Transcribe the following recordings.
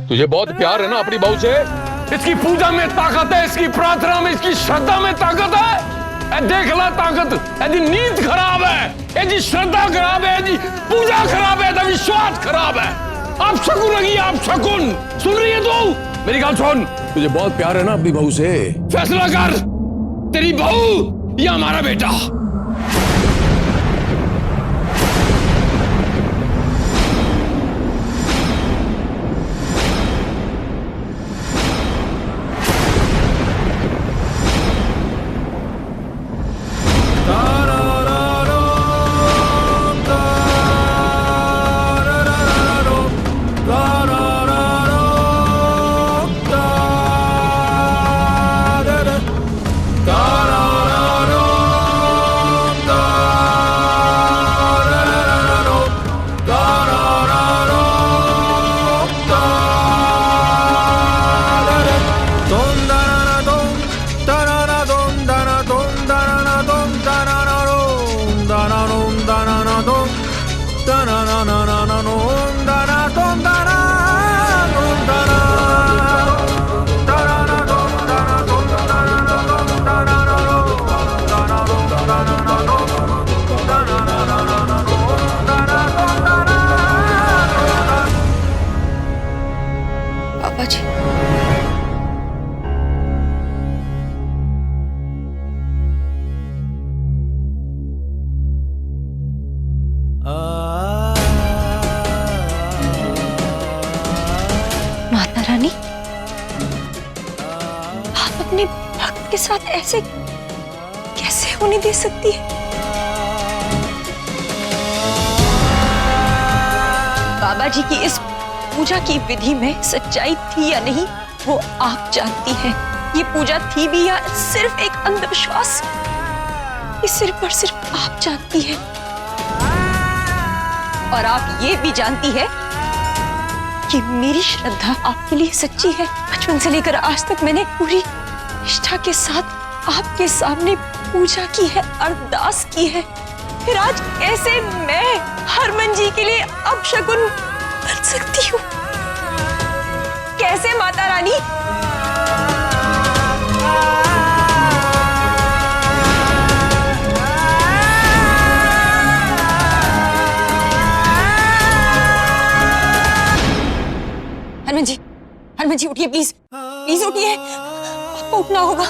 तुझे बहुत प्यार है ना अपनी बहू से? इसकी पूजा में ताकत है, इसकी प्रार्थना में, इसकी श्रद्धा में ताकत है। देख ला ताकत, यदि नींद खराब है, यदि श्रद्धा खराब है, यदि पूजा खराब है, यदि विश्वास खराब है। आप शकुन लगी, आप शकुन। सुन रही है तू? मेरी बात सुन, तुझे बहुत प्यार है ना अपनी बहू से? फैसला कर, तेरी बहू या हमारा बेटा। पापा जी, माता रानी, आप अपने भक्त के साथ ऐसे कैसे होने दे सकती है? बाबा जी की इस पूजा की विधि में सच्चाई थी या नहीं, वो आप जानती हैं। ये पूजा थी भी या सिर्फ एक अंधविश्वास, ये सिर्फ और सिर्फ आप जानती हैं। और आप ये भी जानती है कि मेरी श्रद्धा आपके लिए सच्ची है। बचपन से लेकर आज तक मैंने पूरी निष्ठा के साथ आपके सामने पूजा की है, अरदास की है। फिर आज कैसे मैं हरमन जी के लिए अपशकुन बन सकती हूँ? कैसे माता रानी? हनुमान जी उठिए, प्लीज प्लीज उठिए। आपको उठना होगा।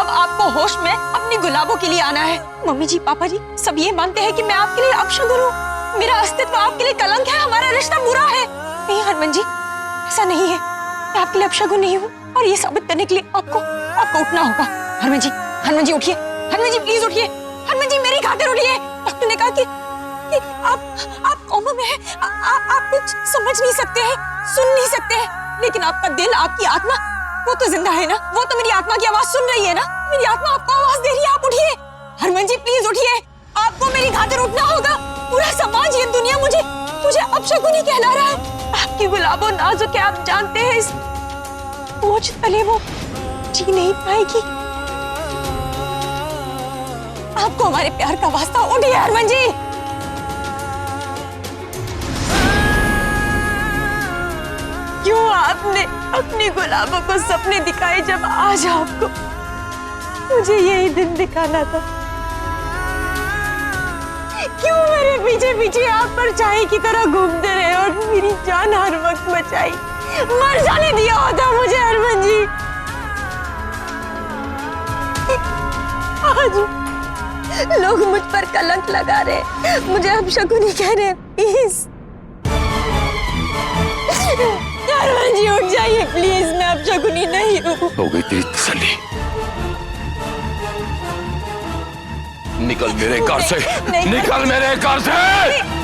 अब आपको होश में अपनी गुलाबों के लिए आना है। मम्मी जी, पापा जी सब ये मानते हैं कि मैं आपके लिए अपशगुन हूँ। मेरा अस्तित्व आपके लिए कलंक है, हमारा रिश्ता बुरा है। नहीं हनुमान जी, ऐसा नहीं है। मैं आपके लिए अपशगुन नहीं हूँ और ये साबित करने के लिए आपको उठना होगा। हनुमान जी उठिए। हनुमान जी प्लीज उठिए। हनुमान जी मेरी खातिर उठिए। डॉक्टर ने कहा कि आप कोमा में हैं। आप कुछ समझ नहीं सकते हैं, सुन नहीं सकते हैं, लेकिन आपका दिल, आपकी आत्मा, वो तो जिंदा है ना। वो तो मेरी आत्मा की आवाज सुन रही है ना। मेरी आत्मा आपको आवाज दे रही है। आप उठिए। हनुमान जी प्लीज उठिए। आपको मेरी खातिर उठना होगा। पूरा समाज, ये दुनिया मुझे अपशकुनी कहला रहा है। आपकी गुलाबों नाजुक है, आप जानते हैं। इस बोझ तले वो जी नहीं पाएगी। आपको हमारे प्यार का वास्ता, उठिए हनुमान जी। क्यों आपने अपनी गुलाबों को सपने दिखाए जब आज आपको मुझे यही दिन दिखाना था? क्यों मेरे पीछे पीछे आप परछाई की तरह घूमते रहे और मेरी जान हर वक्त बचाई? मर जाने दिया होता मुझे हनुमान जी। आज लोग मुझ पर कलंक लगा रहे, मुझे अपशकुनी कह रहे। प्लीज हनुमान जी उठ जाइए प्लीज। मैं अपशकुनी नहीं हूँ। हो गई तेरी तसल्ली। निकल मेरे घर से, निकल मेरे घर से।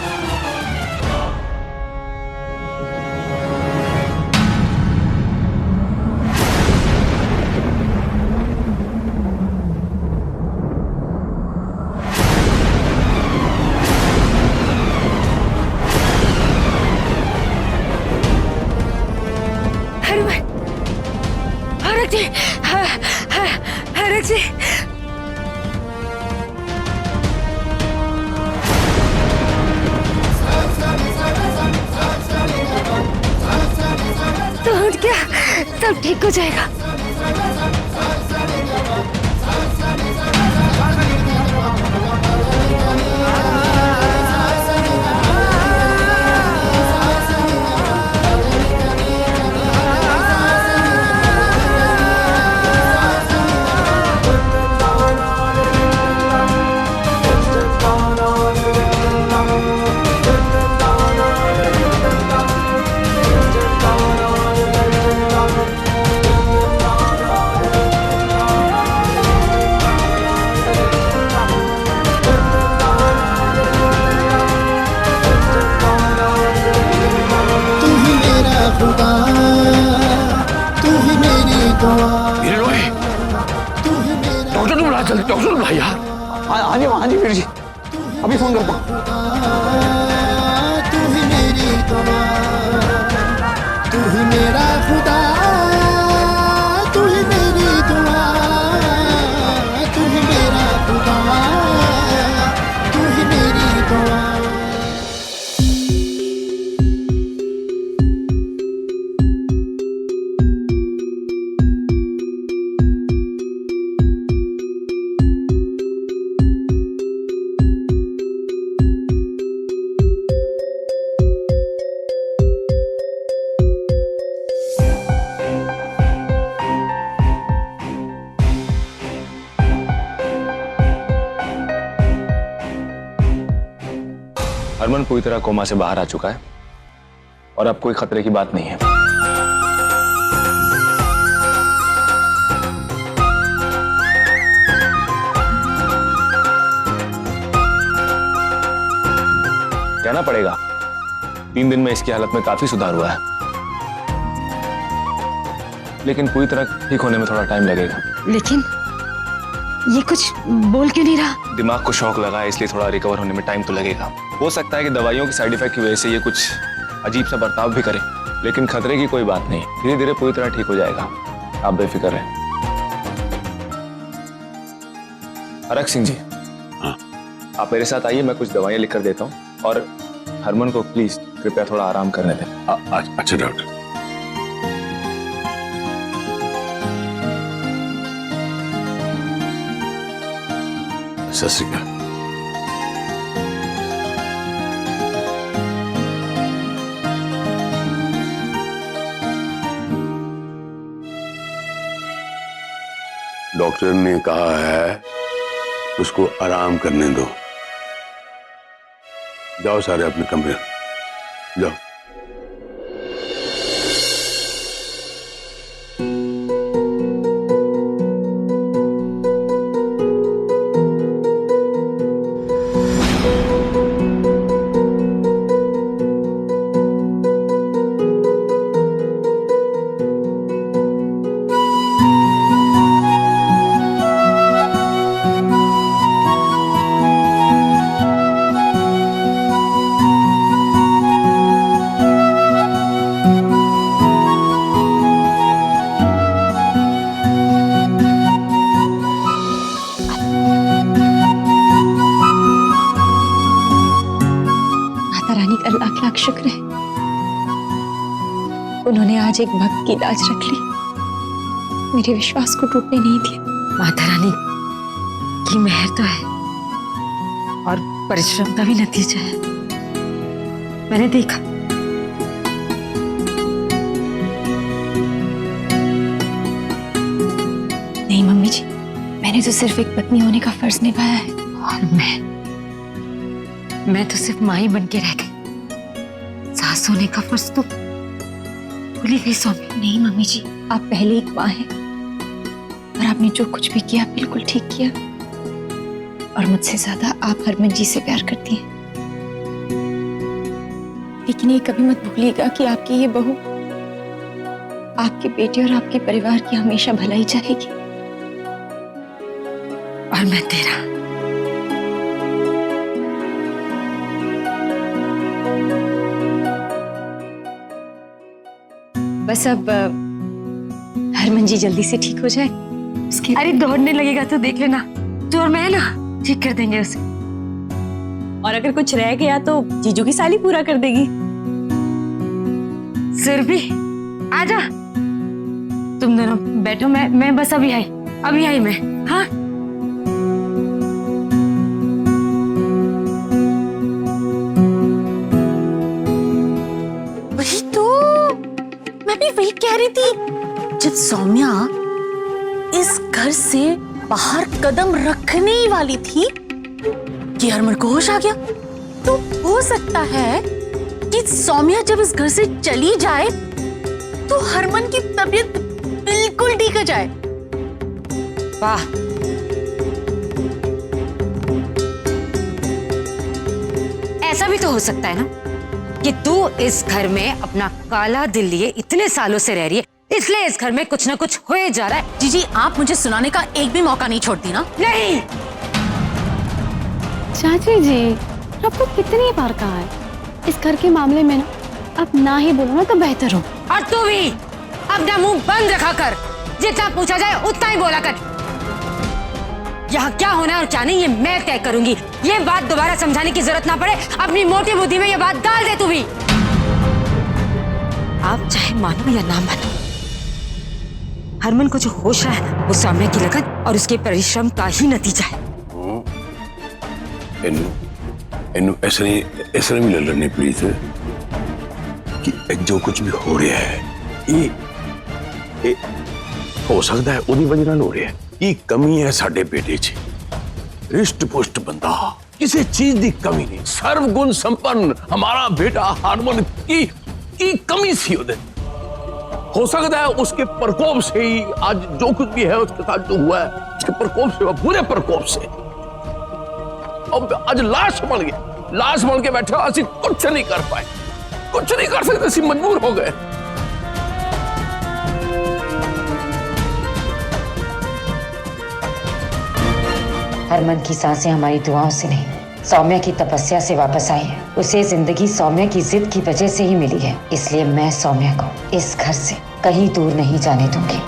हरक जी, सब ठीक हो जाएगा। डॉक्टर ने बुलाया, जल्दी डॉक्टर ने बुलाया यार। हाँ जी वीर जी, अभी फोन करता हूँ। तू ही मेरी दुआ, तू ही मेरा खुदा, तू ही मेरी दुआ, तू ही मेरा खुदा, तू ही मेरी दुआ। हरमन पूरी तरह कोमा से बाहर आ चुका है और अब कोई खतरे की बात नहीं है। कहना पड़ेगा 3 दिन में इसकी हालत में काफी सुधार हुआ है, लेकिन पूरी तरह ठीक होने में थोड़ा टाइम लगेगा। लेकिन ये कुछ बोल क्यों नहीं रहा? दिमाग को शॉक लगा है, इसलिए थोड़ा रिकवर होने में टाइम तो लगेगा। हो सकता है कि दवाइयों के साइड इफेक्ट की वजह से ये कुछ अजीब सा बर्ताव भी करे, लेकिन खतरे की कोई बात नहीं, धीरे धीरे पूरी तरह ठीक हो जाएगा, आप बेफिक्र रहें। अरक सिंह जी, हाँ? आप मेरे साथ आइए, मैं कुछ दवाइयां लिख कर देता हूँ और हरमन को प्लीज कृपया थोड़ा आराम करने दें। अच्छा डॉक्टर। सत श्री अकाल। डॉक्टर ने कहा है उसको आराम करने दो। जाओ सारे अपने कमरे जाओ। लाख लाख शुक्र है, उन्होंने आज एक भक्त की लाज रख ली, मेरे विश्वास को टूटने नहीं दिया। माता रानी की मेहर तो है और परिश्रम का भी नतीजा है, मैंने देखा। नहीं मम्मी जी, मैंने तो सिर्फ एक पत्नी होने का फर्ज निभाया है। और मैं तो सिर्फ माँ ही बन के रह गई, सास होने का फर्ज तो भूली गई स्वामी। नहीं मम्मी जी, आप पहले एक माँ हैं और आपने जो कुछ भी किया बिल्कुल ठीक किया, और मुझसे ज्यादा आप हरमन जी से प्यार करती हैं। लेकिन ये कभी मत भूलिएगा कि आपकी ये बहू आपके बेटे और आपके परिवार की हमेशा भलाई चाहेगी। और मैं तेरा। बस अब हरमन जी जल्दी से ठीक हो जाए, उसके अरे दौड़ने लगेगा तो देख लेना, तू और मैं ना ठीक कर देंगे उसे। और अगर कुछ रह गया तो जीजू की साली पूरा कर देगी। सुरभि आजा, तुम दोनों बैठो, मैं बस अभी आई मैं। हाँ वही तो, मैं भी वही कह रही थी। जब सौम्या इस घर से बाहर कदम रखने ही वाली थी कि हरमन को होश आ गया। तो हो सकता है कि सौम्या जब इस घर से चली जाए तो हरमन की तबीयत बिल्कुल ठीक हो जाए। वाह, ऐसा भी तो हो सकता है ना कि तू इस घर में अपना काला दिल लिए इतने सालों से रह रही है, इसलिए इस घर में कुछ ना कुछ होए जा रहा है। जीजी, आप मुझे सुनाने का एक भी मौका नहीं छोड़ती ना। नहीं, चाची जी, आपको कितनी बार कहा है इस घर के मामले में ना आप ना ही बोलो ना तो बेहतर हो। और तू भी अपना मुंह बंद रखा कर, जितना पूछा जाए उतना ही बोला कर। यहाँ क्या होना है और क्या नहीं ये मैं तय करूंगी। ये बात दोबारा समझाने की जरूरत ना पड़े, अपनी मोटी बुद्धि में ये बात डाल दे तू भी। आप चाहे मानो या ना मानो, हरमन को जो होश रहा है वो सौम्या की लगन और उसके परिश्रम का ही नतीजा है। इन्नू ऐसा नहीं लड़ने प्लीज कि जो कुछ भी हो रहा है ये हो सकता है उदी वजह नाल हो रहा है। ये कमी है साडे बेटे च, रिष्ट पुष्ट बंदा, किसी चीज की कमी नहीं, सर्वगुण संपन्न हमारा बेटा हरमन की कमी सी उधर। हो सकता है उसके प्रकोप से ही आज जो कुछ भी है उसके साथ जो हुआ है, उसके प्रकोप से, पूरे प्रकोप से अब आज लाश बन के बैठे, असि कुछ नहीं कर पाए, कुछ नहीं कर सकते, असि मजबूर हो गए। हरमन की सांसें हमारी दुआओं से नहीं, सौम्या की तपस्या से वापस आई है। उसे जिंदगी सौम्या की जिद की वजह से ही मिली है, इसलिए मैं सौम्या को इस घर से कहीं दूर नहीं जाने दूंगी।